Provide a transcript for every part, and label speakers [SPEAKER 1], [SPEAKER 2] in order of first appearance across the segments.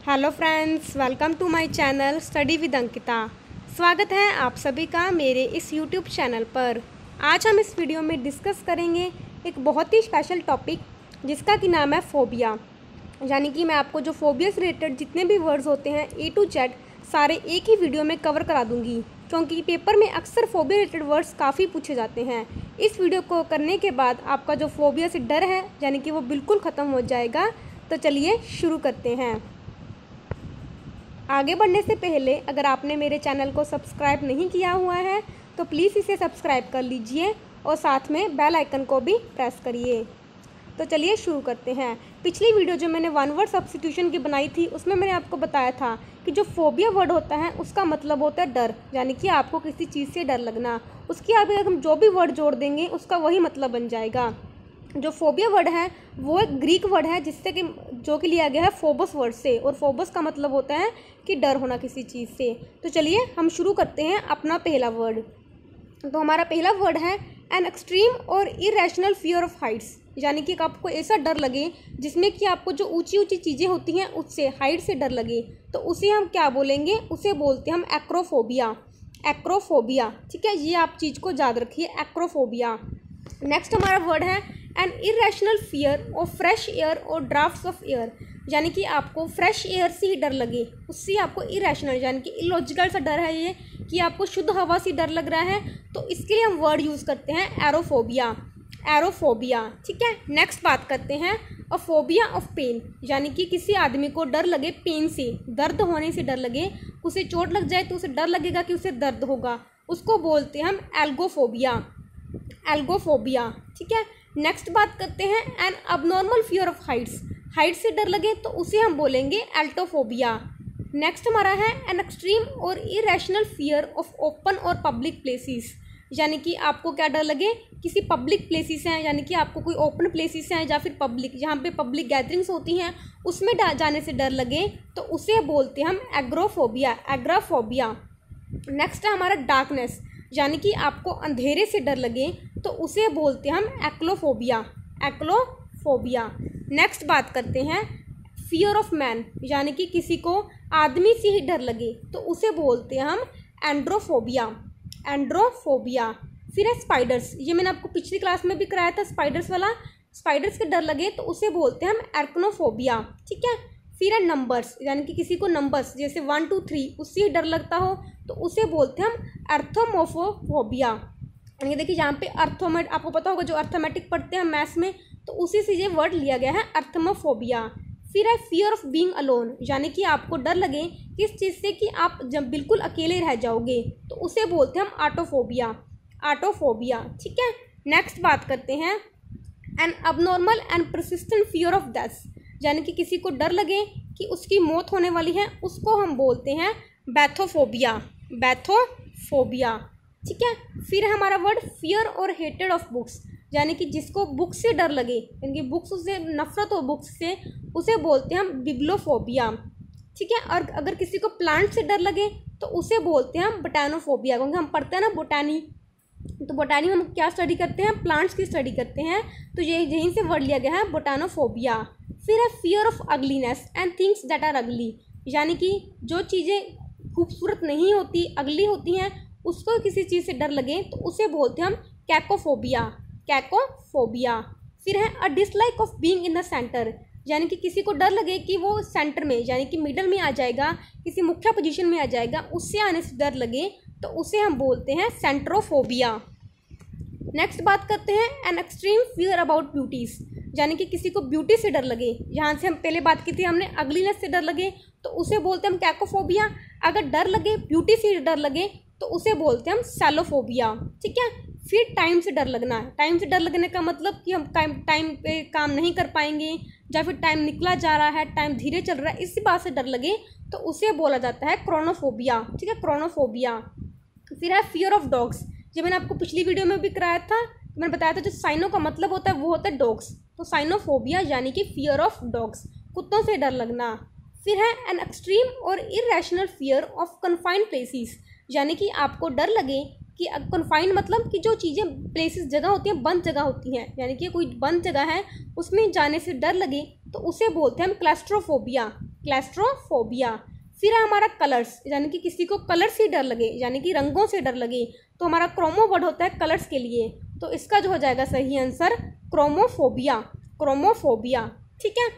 [SPEAKER 1] Hello friends, welcome to my channel study with Ankita. स्वागत है आप सभी का मेरे इस यूट्यूब चैनल पर। आज हम इस वीडियो में डिस्कस करेंगे एक बहुत ही स्पेशल टॉपिक जिसका कि नाम है फोबिया। यानी कि मैं आपको जो फोबिया से रिलेटेड जितने भी वर्ड्स होते हैं A to Z सारे एक ही वीडियो में कवर करा दूंगी, क्योंकि पेपर में अक्सर फोबिया रिलेटेड वर्ड्स काफ़ी पूछे जाते हैं। इस वीडियो को करने के बाद आपका जो फोबिया से डर है यानी कि वो बिल्कुल ख़त्म हो जाएगा। तो चलिए शुरू करते हैं। आगे बढ़ने से पहले अगर आपने मेरे चैनल को सब्सक्राइब नहीं किया हुआ है तो प्लीज़ इसे सब्सक्राइब कर लीजिए और साथ में बेल आइकन को भी प्रेस करिए। तो चलिए शुरू करते हैं। पिछली वीडियो जो मैंने वन वर्ड सब्स्टिट्यूशन की बनाई थी उसमें मैंने आपको बताया था कि जो फोबिया वर्ड होता है उसका मतलब होता है डर, यानी कि आपको किसी चीज़ से डर लगना। उसके आगे हम जो भी वर्ड जोड़ देंगे उसका वही मतलब बन जाएगा। जो फोबिया वर्ड है वो एक ग्रीक वर्ड है जिससे कि जो कि लिया गया है फोबस वर्ड से, और फोबस का मतलब होता है कि डर होना किसी चीज़ से। तो चलिए हम शुरू करते हैं अपना पहला वर्ड। तो हमारा पहला वर्ड है एन एक्सट्रीम और इरेशनल फियर ऑफ हाइट्स, यानी कि आपको ऐसा डर लगे जिसमें कि आपको जो ऊंची ऊंची चीज़ें होती हैं उससे हाइट से डर लगे, तो उसे हम क्या बोलेंगे? उसे बोलते हैं हम एक्रोफोबिया। एक्रोफोबिया, ठीक है, ये आप चीज़ को याद रखिए, एक्रोफोबिया। नेक्स्ट हमारा वर्ड है an irrational fear of fresh air और ड्राफ्ट्स ऑफ एयर, यानी कि आपको फ्रेश एयर से ही डर लगे, उससे आपको इरेशनल यानी कि इलॉजिकल सा डर है ये कि आपको शुद्ध हवा से डर लग रहा है, तो इसके लिए हम वर्ड यूज़ करते हैं एरोफोबिया। एरोफोबिया, ठीक है। नेक्स्ट बात करते हैं अ फोबिया ऑफ पेन, यानी कि किसी आदमी को डर लगे पेन से, दर्द होने से डर लगे, उसे चोट लग जाए तो उसे डर लगेगा कि उसे दर्द होगा, उसको बोलते हैं हम एल्गोफोबिया। एल्गोफोबिया, ठीक है। नेक्स्ट बात करते हैं an abnormal fear of heights, height से डर लगे तो उसे हम बोलेंगे एल्टोफोबिया। नेक्स्ट हमारा है एन एक्सट्रीम और इरेशनल फियर ऑफ ओपन और पब्लिक प्लेसेस, यानी कि आपको क्या डर लगे? किसी पब्लिक प्लेसेस हैं, यानी कि आपको कोई ओपन प्लेसेस हैं या फिर पब्लिक, जहाँ पे पब्लिक गैदरिंग्स होती हैं उसमें जाने से डर लगे, तो उसे बोलते हैं हम एग्रोफोबिया। एग्राफोबिया। नेक्स्ट है हमारा डार्कनेस, यानी कि आपको अंधेरे से डर लगे तो उसे बोलते हैं हम एक्लोफोबिया। एक्लोफोबिया। नेक्स्ट बात करते हैं फियर ऑफ मैन, यानी कि किसी को आदमी से ही डर लगे तो उसे बोलते हैं हम एंड्रोफोबिया। एंड्रोफोबिया। फिर है स्पाइडर्स, ये मैंने आपको पिछली क्लास में भी कराया था स्पाइडर्स वाला। स्पाइडर्स के डर लगे तो उसे बोलते हैं हम एर्कनोफोबिया, ठीक है। फिर है नंबर्स, यानी कि किसी को नंबर्स जैसे 1 2 3 उससे ही डर लगता हो तो उसे बोलते हैं हम अर्थोमोफोबिया। यानी देखिए यहाँ पे अर्थोमेट, आपको पता होगा जो अर्थमेटिक पढ़ते हैं मैथ्स में, तो उसी से ये वर्ड लिया गया है अर्थमोफोबिया। फिर है फियर ऑफ बीइंग अलोन, यानी कि आपको डर लगे किस चीज़ से कि आप जब बिल्कुल अकेले रह जाओगे तो उसे बोलते हैं हम आटोफोबिया। आटोफोबिया, ठीक है। नेक्स्ट बात करते हैं an abnormal and persistent fear of death, यानी कि किसी को डर लगे कि उसकी मौत होने वाली है, उसको हम बोलते हैं बैथोफोबिया। बैथोफोबिया, ठीक है। फिर है हमारा वर्ड फियर और हेटेड ऑफ बुक्स, यानी कि जिसको बुक से डर लगे, यानी कि बुक्स से नफरत हो बुक्स से, उसे बोलते हैं हम बिब्लोफोबिया, ठीक है। और अगर किसी को प्लांट से डर लगे तो उसे बोलते हैं हम बोटानोफोबिया, क्योंकि हम पढ़ते हैं ना बोटानी, तो बोटानी हम क्या स्टडी करते हैं? प्लांट्स की स्टडी करते हैं, तो ये यहीं से वर्ड लिया गया है बोटानोफोबिया। फिर है fear of ugliness and things that are ugly, यानी कि जो चीज़ें खूबसूरत नहीं होती, अगली होती हैं, उसको किसी चीज़ से डर लगे तो उसे बोलते हैं हम कैकोफोबिया। कैकोफोबिया। फिर है अ dislike of being in the centre, यानी कि किसी को डर लगे कि वो सेंटर में यानी कि मिडल में आ जाएगा, किसी मुख्य पोजीशन में आ जाएगा, उससे आने से डर लगे तो उसे हम बोलते हैं सेंट्रोफोबिया। नेक्स्ट बात करते हैं an extreme fear about beauties, यानी कि किसी को ब्यूटी से डर लगे, यहाँ से हम पहले बात की थी हमने अगलीनेस से डर लगे तो उसे बोलते हैं हम कैकोफोबिया। अगर डर लगे ब्यूटी से डर लगे तो उसे बोलते हैं हम सैलोफोबिया, ठीक है। फिर टाइम से डर लगना, टाइम से डर लगने का मतलब कि हम टाइम पे काम नहीं कर पाएंगे या फिर टाइम निकला जा रहा है, टाइम धीरे चल रहा है, इसी बात से डर लगे तो उसे बोला जाता है क्रोनोफोबिया, ठीक है, क्रोनोफोबिया। फिर है फियर ऑफ डॉग्स, जो मैंने आपको पिछली वीडियो में भी कराया था, मैंने बताया था जो साइनो का मतलब होता है वो होता है डॉग्स, तो साइनोफोबिया यानी कि फियर ऑफ डॉग्स, कुत्तों से डर लगना। फिर है एन एक्सट्रीम और irrational fear of confined places, यानी कि आपको डर लगे कि कन्फाइंड मतलब कि जो चीज़ें प्लेसेस जगह होती हैं, बंद जगह होती हैं, यानी कि कोई बंद जगह है उसमें जाने से डर लगे तो उसे बोलते हैं हम क्लैस्ट्रोफोबिया, क्लैस्ट्रोफोबिया। फिर हमारा कलर्स, यानी कि किसी को कलर से डर लगे, यानी कि रंगों से डर लगे, तो हमारा क्रोमो वर्ड होता है कलर्स के लिए, तो इसका जो हो जाएगा सही आंसर क्रोमोफोबिया, क्रोमोफोबिया। ठीक है,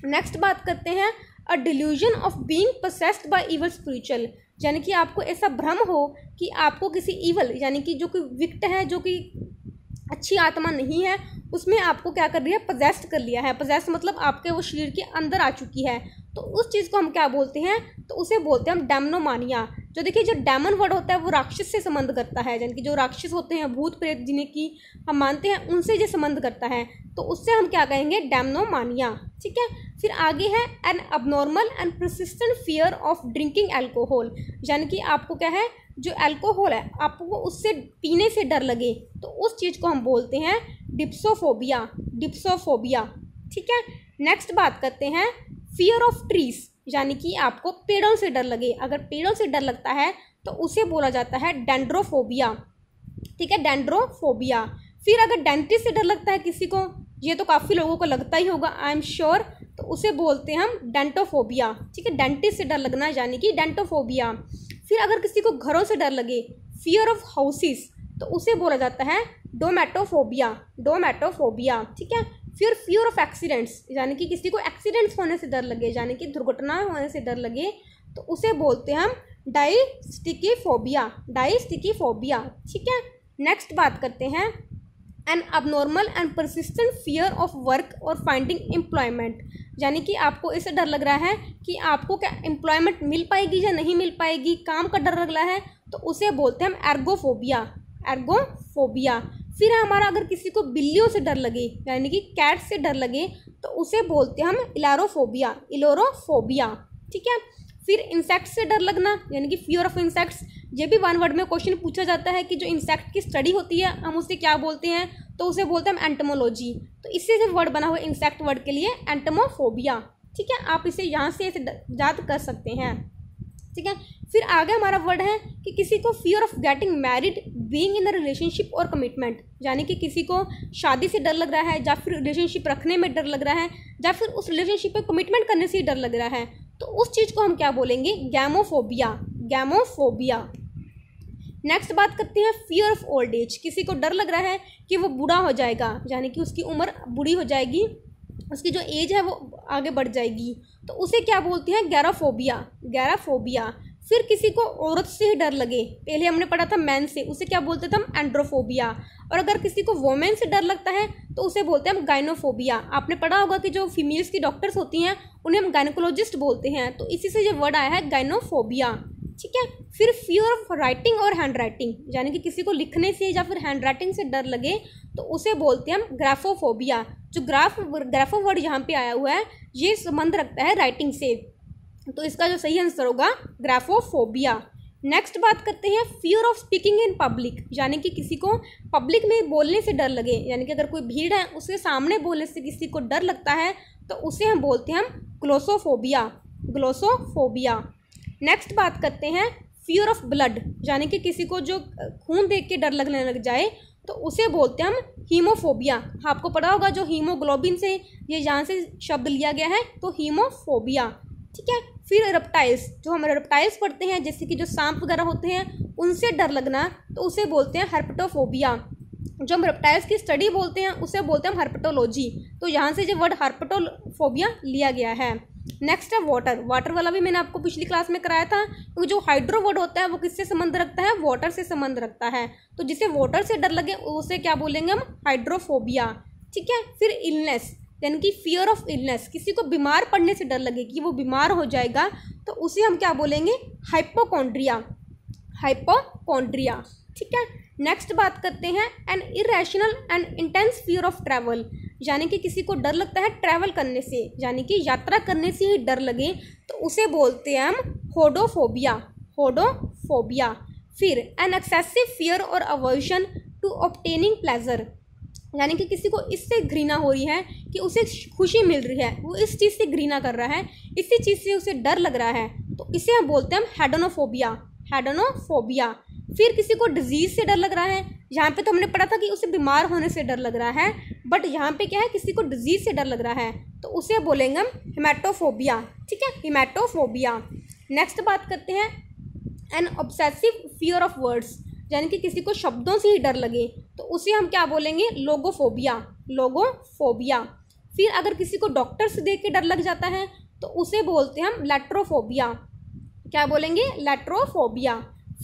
[SPEAKER 1] नेक्स्ट बात करते हैं अ delusion of being possessed bye evil spiritual, यानी कि आपको ऐसा भ्रम हो कि आपको किसी ईवल, यानी कि जो कि विक्ट है, जो कि अच्छी आत्मा नहीं है, उसमें आपको क्या कर रही है, पोजेस्ट कर लिया है। पोजेस्ट मतलब आपके वो शरीर के अंदर आ चुकी है, तो उस चीज़ को हम क्या बोलते हैं, तो उसे बोलते हैं हम डेमनोमानिया। जो देखिए जो डेमन वर्ड होता है वो राक्षस से संबंध करता है, यानी कि जो राक्षस होते हैं, भूत प्रेत जिन्हें की हम मानते हैं, उनसे जो संबंध करता है, तो उससे हम क्या कहेंगे, डेमनोमानिया। ठीक है, फिर आगे है an abnormal and persistent fear of drinking alcohol, यानी कि आपको क्या है, जो अल्कोहल है आपको उससे पीने से डर लगे, तो उस चीज़ को हम बोलते हैं डिप्सोफोबिया, डिप्सोफोबिया। ठीक है, नेक्स्ट बात करते हैं फियर ऑफ ट्रीज, यानी कि आपको पेड़ों से डर लगे। अगर पेड़ों से डर लगता है तो उसे बोला जाता है डेंड्रोफोबिया। ठीक है, डेंड्रोफोबिया। फिर अगर डेंटिस्ट से डर लगता है किसी को, ये तो काफ़ी लोगों को लगता ही होगा, आई एम श्योर, तो उसे बोलते हैं हम डेंटोफोबिया। ठीक है, डेंटिस्ट से डर लगना यानी कि डेंटोफोबिया। फिर अगर किसी को घरों से डर लगे, फियर ऑफ हाउसेस, तो उसे बोला जाता है डोमेटोफोबिया, डोमेटोफोबिया। ठीक है, फिर फियर ऑफ एक्सीडेंट्स, यानी कि किसी को एक्सीडेंट्स होने से डर लगे, यानी कि दुर्घटना होने से डर लगे, तो उसे बोलते हैं हम डाइस्टिकीफोबिया, डाइस्टिकीफोबिया। ठीक है, नेक्स्ट बात करते हैं an abnormal and persistent fear of work और फाइंडिंग एम्प्लॉयमेंट, यानी कि आपको इससे डर लग रहा है कि आपको क्या एम्प्लॉयमेंट मिल पाएगी या नहीं मिल पाएगी, काम का डर लग रहा है, तो उसे बोलते हैं हम एर्गोफोबिया, एर्गोफोबिया। फिर हमारा अगर किसी को बिल्लियों से डर लगे, यानी कि कैट से डर लगे, तो उसे बोलते हैं हम इलारोफोबिया, इलोरोफोबिया। ठीक है, फिर इंसेक्ट से डर लगना, यानी कि फियर ऑफ इंसेक्ट्स, ये भी वन वर्ड में क्वेश्चन पूछा जाता है कि जो इंसेक्ट की स्टडी होती है हम उसे क्या बोलते हैं, तो उसे बोलते हैं हम एंटमोलॉजी। तो इससे जो वर्ड बना हुआ है इंसेक्ट वर्ड के लिए एंटमोफोबिया। ठीक है, आप इसे यहाँ से याद कर सकते हैं। ठीक है, फिर आगे हमारा वर्ड है कि किसी को fear of getting married, being in a relationship और कमिटमेंट, यानी कि किसी को शादी से डर लग रहा है, या फिर रिलेशनशिप रखने में डर लग रहा है, या फिर उस रिलेशनशिप में कमिटमेंट करने से डर लग रहा है, तो उस चीज़ को हम क्या बोलेंगे, गैमोफोबिया, गैमोफोबिया। नेक्स्ट बात करते हैं फियर ऑफ ओल्ड एज, किसी को डर लग रहा है कि वो बूढ़ा हो जाएगा, यानी कि उसकी उम्र बूढ़ी हो जाएगी, उसकी जो एज है वो आगे बढ़ जाएगी, तो उसे क्या बोलते हैं, गैराफोबिया, गैराफोबिया। फिर किसी को औरत से ही डर लगे, पहले हमने पढ़ा था मैन से, उसे क्या बोलते थे हम, एंड्रोफोबिया। और अगर किसी को वोमेन से डर लगता है तो उसे बोलते हैं हम गाइनोफोबिया। आपने पढ़ा होगा कि जो फीमेल्स की डॉक्टर्स होती हैं उन्हें हम गायनोकोलॉजिस्ट बोलते हैं, तो इसी से ये वर्ड आया है गाइनोफोबिया। ठीक है, फिर फियर ऑफ राइटिंग और हैंड राइटिंग, यानी कि किसी को लिखने से या फिर हैंड राइटिंग से डर लगे, तो उसे बोलते हैं हम ग्राफोफोबिया। जो ग्राफो वर्ड यहाँ पे आया हुआ है ये संबंध रखता है राइटिंग से, तो इसका जो सही आंसर होगा ग्राफोफोबिया। नेक्स्ट बात करते हैं fear of speaking in public, यानी कि किसी को पब्लिक में बोलने से डर लगे, यानी कि अगर कोई भीड़ है उसके सामने बोलने से किसी को डर लगता है, तो उसे हम बोलते हैं हम ग्लोसोफोबिया, ग्लोसोफोबिया। नेक्स्ट बात करते हैं फियर ऑफ ब्लड, यानी कि किसी को जो खून देख के डर लगने लग जाए, तो उसे बोलते हैं हम हीमोफोबिया। आपको पता होगा जो हीमोग्लोबिन से ये यहाँ से शब्द लिया गया है, तो हीमोफोबिया। ठीक है, फिर रेप्टाइल्स, जो हम रेप्टाइल्स पढ़ते हैं जैसे कि जो सांप वगैरह होते हैं उनसे डर लगना, तो उसे बोलते हैं हर्पेटोफोबिया। जो हम रेप्टाइल्स की स्टडी बोलते हैं उसे बोलते हैं हम हर्पेटोलॉजी, तो यहाँ से जो वर्ड हर्पेटोफोबिया लिया गया है। नेक्स्ट है वाटर, वाटर वाला भी मैंने आपको पिछली क्लास में कराया था, क्योंकि जो हाइड्रो वर्ड होता है वो किससे संबंध रखता है, वाटर से संबंध रखता है, तो जिसे वाटर से डर लगे उसे क्या बोलेंगे हम, हाइड्रोफोबिया। ठीक है, फिर इलनेस, यानी कि फियर ऑफ इलनेस, किसी को बीमार पड़ने से डर लगे कि वो बीमार हो जाएगा, तो उसे हम क्या बोलेंगे, हाइपोकॉन्ड्रिया, हाइपोकॉन्ड्रिया। ठीक है, नेक्स्ट बात करते हैं an irrational and intense fear of travel, यानी कि किसी को डर लगता है ट्रैवल करने से, यानी कि यात्रा करने से ही डर लगे, तो उसे बोलते हैं हम होडोफोबिया, होडोफोबिया। फिर एन एक्सेसिव फियर और अवर्जन टू ऑब्टेनिंग प्लेजर, यानी कि किसी को इससे घृणा हो रही है कि उसे खुशी मिल रही है, वो इस चीज़ से घृणा कर रहा है, इसी चीज़ से उसे डर लग रहा है, तो इसे हम बोलते हैं हम हेडोनोफोबिया, हेडोनोफोबिया। फिर किसी को डिजीज़ से डर लग रहा है, यहाँ पे तो हमने पढ़ा था कि उसे बीमार होने से डर लग रहा है, बट यहाँ पे क्या है, किसी को डिजीज से डर लग रहा है, तो उसे बोलेंगे हम हेमेटोफोबिया। ठीक है, हेमेटोफोबिया। नेक्स्ट बात करते हैं an obsessive fear of words, यानी कि किसी को शब्दों से ही डर लगे, तो उसे हम क्या बोलेंगे, लोगोफोबिया। लोगोफोबिया। फिर अगर किसी को डॉक्टर से देख के डर लग जाता है तो उसे बोलते हैं हम लेट्रोफोबिया। क्या बोलेंगे, लेट्रोफोबिया।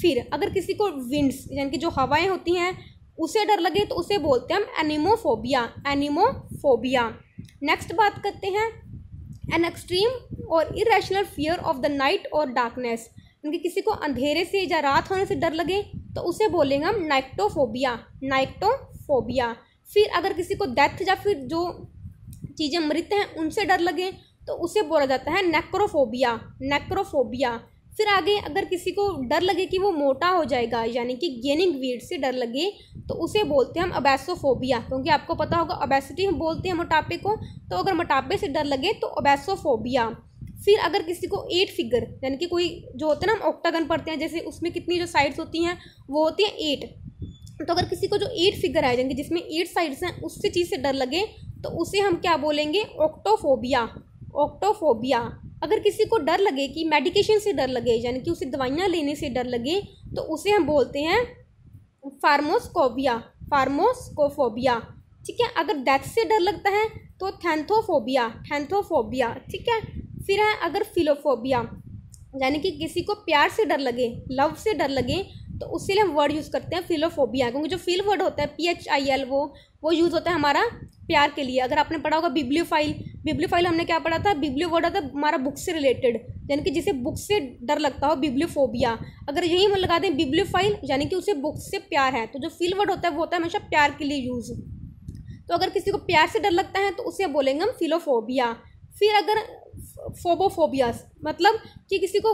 [SPEAKER 1] फिर अगर किसी को विंड्स यानी कि जो हवाएं होती हैं उसे डर लगे तो उसे बोलते हैं हम एनिमोफोबिया। एनिमोफोबिया। नेक्स्ट बात करते हैं एन एक्सट्रीम और irrational fear of the night और डार्कनेस, यानी कि किसी को अंधेरे से या रात होने से डर लगे तो उसे बोलेंगे हम नाइक्टोफोबिया। नाइक्टोफोबिया। फिर अगर किसी को डेथ या फिर जो चीज़ें मृत हैं उनसे डर लगे तो उसे बोला जाता है नेक्रोफोबिया। नेक्रोफोबिया। फिर आगे अगर किसी को डर लगे कि वो मोटा हो जाएगा, यानी कि गेनिंग वेट से डर लगे, तो उसे बोलते हैं हम ओबेसोफोबिया, क्योंकि आपको पता होगा ओबेसिटी हम बोलते हैं मोटापे को, तो अगर मोटापे से डर लगे तो ओबेसोफोबिया। फिर अगर किसी को 8 फिगर यानी कि कोई जो होते हैं ना, हम ऑक्टागन पढ़ते हैं, जैसे उसमें कितनी जो साइड्स होती हैं वो होती हैं 8, तो अगर किसी को जो 8 फिगर है यानी कि जिसमें 8 साइड्स हैं उससे चीज़ से डर लगे तो उसे हम क्या बोलेंगे, ऑक्टोफोबिया। ऑक्टोफोबिया। अगर किसी को डर लगे कि मेडिकेशन से डर लगे, यानी कि उसे दवाइयाँ लेने से डर लगे, तो उसे हम बोलते हैं फार्मोस्कोबिया। फार्मोस्कोफोबिया। ठीक है। अगर डेथ से डर लगता है तो थैंथोफोबिया। थैंथोफोबिया। ठीक है। फिर है अगर फिलोफोबिया, यानी कि किसी को प्यार से डर लगे, लव से डर लगे, तो उसके लिए हम वर्ड यूज़ करते हैं फिलोफोबिया, क्योंकि जो फिल वर्ड होता है PHIL वो यूज़ होता है हमारा प्यार के लिए। अगर आपने पढ़ा होगा बिब्लियोफाइल, बिब्लियोफाइल हमने क्या पढ़ा था, बिब्लियो वर्ड होता है हमारा बुक से रिलेटेड, यानी कि जिसे बुक से डर लगता हो, बिब्लियोफोबिया। अगर यही हम लगा दें बिब्लियोफाइल, यानी कि उसे बुक से प्यार है, तो जो फिल वर्ड होता है वो होता है हमेशा प्यार के लिए यूज़। तो अगर किसी को प्यार से डर लगता है तो उसे बोलेंगे हम फिलोफोबिया। फिर अगर फोबोफोबिया, मतलब कि किसी को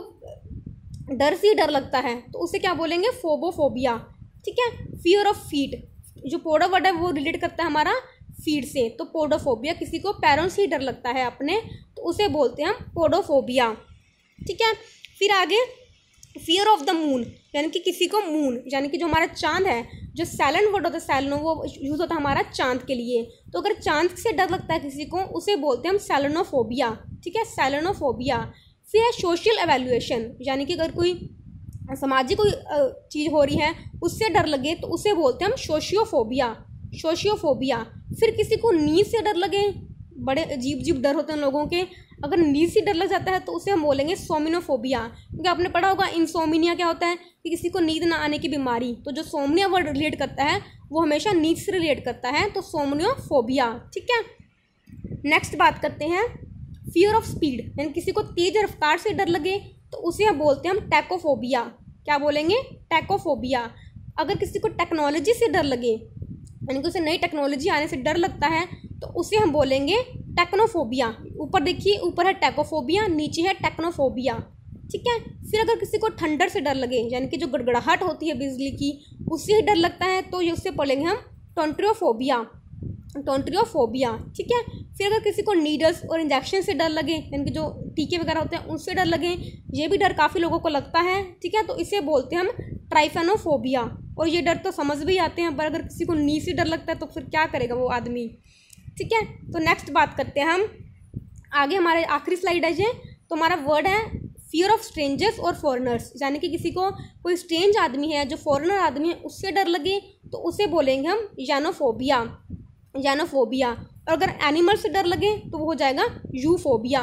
[SPEAKER 1] डर से ही डर लगता है, तो उसे क्या बोलेंगे, फोबोफोबिया। ठीक है। फियर ऑफ फीट, जो पोडो वर्ड है वो रिलेट करता है हमारा फीट से, तो पोडोफोबिया। किसी को पैरों से ही डर लगता है अपने, तो उसे बोलते हैं हम पोडोफोबिया। ठीक है। फिर आगे फियर ऑफ द मून, यानी कि किसी को मून यानी कि जो हमारा चांद है, जो सैलन वर्ड होता है सैलनो, वो यूज़ होता है हमारा चांद के लिए, तो अगर चांद से डर लगता है किसी को उसे बोलते हैं हम सैलनोफोबिया। ठीक है, सैलनोफोबिया। फिर है सोशल एवेल्युएशन, यानी कि अगर कोई सामाजिक कोई चीज़ हो रही है उससे डर लगे तो उसे बोलते हैं हम सोशियोफोबिया। सोशियोफोबिया। फिर किसी को नींद से डर लगे, बड़े अजीब अजीब डर होते हैं लोगों के, अगर नींद से डर लग जाता है तो उसे हम बोलेंगे सोमिनोफोबिया, क्योंकि आपने पढ़ा होगा इंसोमिनिया क्या होता है कि किसी को नींद ना आने की बीमारी, तो जो सोमनिया वर्ड रिलेट करता है वो हमेशा नींद से रिलेट करता है, तो सोमनियोफोबिया। ठीक है। नेक्स्ट बात करते हैं फियर ऑफ स्पीड, यानी किसी को तेज रफ्तार से डर लगे तो उसे हम बोलते हैं हम टैकोफोबिया। क्या बोलेंगे, टैकोफोबिया। अगर किसी को टेक्नोलॉजी से डर लगे, यानी कि उसे नई टेक्नोलॉजी आने से डर लगता है, तो उसे हम बोलेंगे टेक्नोफोबिया। ऊपर देखिए, ऊपर है टेकोफोबिया, नीचे है टेक्नोफोबिया। ठीक है। फिर अगर किसी को थंडर से डर लगे, यानी कि जो गड़गड़ाहट होती है बिजली की, उससे ही डर लगता है, तो ये उससे पढ़ेंगे हम टोंट्रियोफोबिया। टोंट्रियोफोबिया। ठीक है। फिर अगर किसी को नीडल्स और इंजेक्शन से डर लगे, यानी कि जो टीके वगैरह होते हैं उनसे डर लगे, ये भी डर काफ़ी लोगों को लगता है। ठीक है, तो इसे बोलते हैं हम ट्राइफेनोफोबिया। और ये डर तो समझ भी आते हैं, पर अगर किसी को नी से डर लगता है तो फिर क्या करेगा वो आदमी। ठीक है। तो नेक्स्ट बात करते हैं हम आगे, हमारे आखिरी स्लाइड है ये, तो हमारा वर्ड है फियर ऑफ स्ट्रेंजर्स और फॉरेनर्स, यानी कि किसी को कोई स्ट्रेंज आदमी है, जो फॉरेनर आदमी है, उससे डर लगे तो उसे बोलेंगे हम यूफोबिया। यूफोबिया। और अगर एनिमल से डर लगे तो वो हो जाएगा यूफोबिया।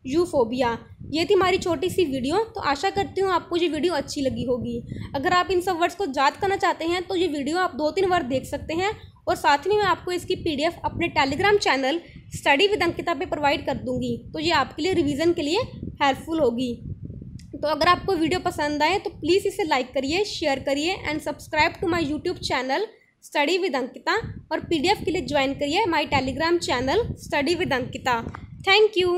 [SPEAKER 1] यूफोबिया। ये थी हमारी छोटी सी वीडियो, तो आशा करती हूँ आपको ये वीडियो अच्छी लगी होगी। अगर आप इन सब वर्ड्स को याद करना चाहते हैं तो ये वीडियो आप 2-3 बार देख सकते हैं, और साथ में मैं आपको इसकी PDF अपने Telegram channel study with Ankita पे प्रोवाइड कर दूँगी, तो ये आपके लिए रिवीजन के लिए हेल्पफुल होगी। तो अगर आपको वीडियो पसंद आए तो प्लीज़ इसे लाइक करिए, शेयर करिए and subscribe to my YouTube channel study with Ankita, और PDF के लिए ज्वाइन करिए my Telegram channel study with Ankita. Thank you.